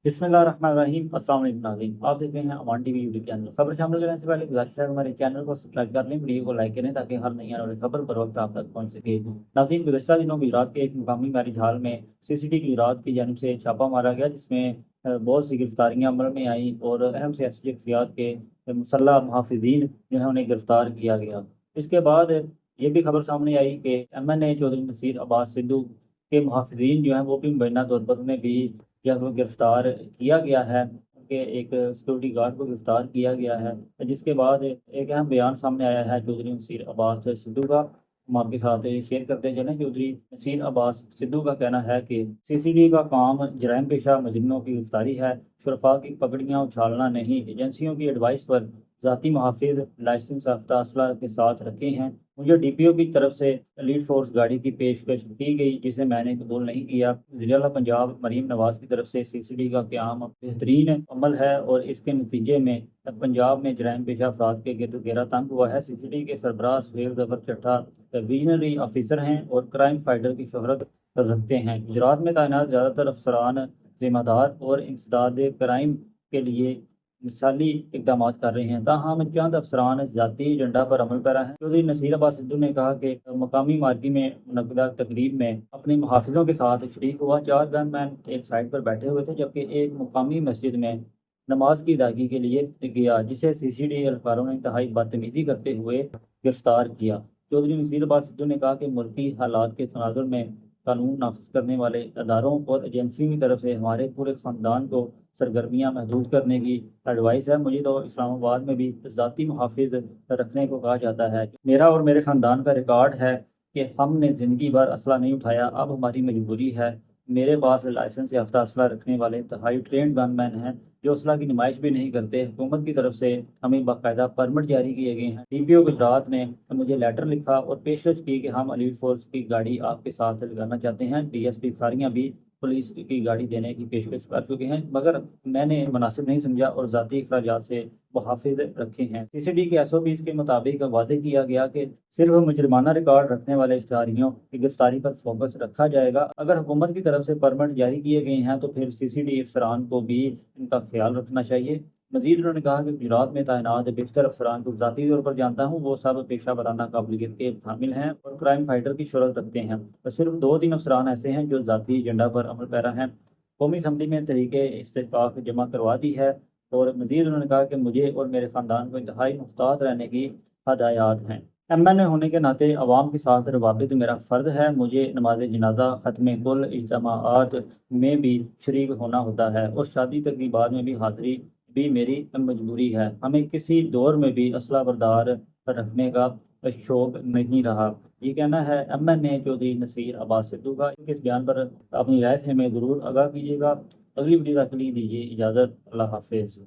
बिस्मिल्लाहिर्रहमानिर्रहीम। अस्सलाम वालेकुम नाज़रीन, आप देख रहे हैं अमान टीवी यूट्यूब चैनल। खबर शामिल करने से पहले गुजारिश है हमारे चैनल को सब्सक्राइब कर लें, वीडियो को लाइक करें ताकि हर नई आने वाली खबर बर वक्त आप तक पहुंच सके। नाज़रीन, गुज़श्ता दिनों गुजरात के एक मुकामी मैरिज हॉल में सीसीटी गुजरात की जानिब से छापा मारा गया, जिसमें बहुत सी गिरफ्तारियां अमल में आई और अहम सियासी शख्सियात के मुसल्लह मुहाफ़िज़ीन जो है उन्हें गिरफ्तार किया गया। इसके बाद ये भी खबर सामने आई कि MNA चौधरी नसीर अब्बास सिद्धू के मुहाफ़िज़ीन जो हैं वो भी मुबैना तौर पर उन्हें भी जब गिरफ्तार किया गया है, उनके एक सिक्योरिटी गार्ड को गिरफ्तार किया गया है। जिसके बाद एक अहम बयान सामने आया है चौधरी नसीर अब्बास सिद्धू का, हम आपके साथ शेयर करते चलें। चौधरी नसीर अब्बास सिद्धू का कहना है कि CCD का काम जराइम पेशा मुजरिमों की गिरफ्तारी है, शुरफा की पगड़ियाँ उछालना नहीं। एजेंसियों की एडवाइस पर ज़ाती मुहाफिज लाइसेंस याफ्ता असला के साथ रखे हैं। मुझे DPO की तरफ से एलीट फोर्स गाड़ी की पेशकश की गई, जिसे मैंने कबूल नहीं किया। वज़ीर-ए-आला पंजाब मरीम नवाज की तरफ से CCD का क़याम बेहतरीन अमल है और इसके नतीजे में पंजाब में जराइम पेशा अफराद के गिरद घेरा तंग हुआ है। CCD के सरबराह सुहेल ज़फ़र चट्टा विजनरी ऑफिसर हैं और क्राइम फाइटर की शोहरत रखते हैं। गुजरात में तैनात ज़्यादातर अफसरान जिम्मेदार और इंसदाद क्राइम के लिए मिसाली इकदाम कर रहे हैं, ताहम चंद अफसरान ज़ाती एजेंडा पर अमल पैरा हैं। चौधरी नसीर अब्बास सिद्धू ने कहा कि मकामी मार्गी में मुनक्किदा तकरीब में अपने मुहाफिजों के साथ शरीक हुआ। 4 गनमैन एक साइड पर बैठे हुए थे, जबकि एक मुकामी मस्जिद में नमाज की अदायगी के लिए गया, जिसे CCD एहलकारों ने इंतहाई बदतमीज़ी करते हुए गिरफ्तार किया। चौधरी नसीर अब्बास सिद्धू ने कहा कि मुल्की हालात के तनाजुर में कानून नाफिज करने वाले अदारों और एजेंसियों की तरफ से हमारे पूरे ख़ानदान को सरगर्मियाँ महदूद करने की एडवाइस है। मुझे तो इस्लामाबाद में भी ज़ाती मुहाफिज रखने को कहा जाता है। मेरा और मेरे ख़ानदान का रिकॉर्ड है कि हमने ज़िंदगी भर असला नहीं उठाया, अब हमारी मजबूरी है। मेरे पास लाइसेंस याफ्ता असला रखने वाले इंतहाई ट्रेंड गनमैन हैं, जो असला की नुमाइश भी नहीं करते। हुकूमत की तरफ से हमें बाकायदा परमिट जारी किए गए हैं। DPO गुजरात ने मुझे लेटर लिखा और पेशकश की कि हम एलीट फोर्स की गाड़ी आपके साथ लगाना चाहते हैं। DSP फारियाँ भी पुलिस की गाड़ी देने की पेशकश कर चुके हैं, मगर मैंने मुनासिब नहीं समझा और ज़ाती अखराजात से मुहाफिज रखे हैं। CCD के SOPs के मुताबिक वाज़ेह किया गया कि सिर्फ मुजरिमाना रिकॉर्ड रखने वाले इश्तिहारियों की गिरफ्तारी पर फोकस रखा जाएगा। अगर हुकूमत की तरफ से परमिट जारी किए गए हैं तो फिर CCD अफसरान को भी इनका ख्याल रखना चाहिए। मजीद उन्होंने कहा कि गुजरात में तैनात बेशतर अफसरान को ज़ाती तौर पर जानता हूँ, वो सब पेशा वराना काबिलियत के शामिल हैं और क्राइम फाइटर की शोहरत रखते हैं। तो सिर्फ 2-3 अफसरान ऐसे हैं जो ज़ाती एजेंडा पर अमल पैरा हैं। कौमी असम्बली में तहरीके इस्तेहकाक जमा करवा दी है और मजीद उन्होंने कहा कि मुझे और मेरे ख़ानदान को इंतहाई मुहतात रहने की हदायत हैं। MNA होने के नाते अवाम के साथ रवाबित मेरा फ़र्ज़ है। मुझे नमाज जनाजा, ख़त्म कुल इज्तिमाआत में भी शरीक होना होता है और शादी तकरीबात में भी हाज़िरी भी मेरी मजबूरी है। हमें किसी दौर में भी असला बरदार रखने का शौक नहीं रहा। ये कहना है MNA चौधरी नसीर अब्बास सिद्धू का। इस बयान पर अपनी राय से हमें ज़रूर आगाह कीजिएगा। अगली वीडियो तक के लिए दीजिए इजाज़त। अल्लाह हाफिज़।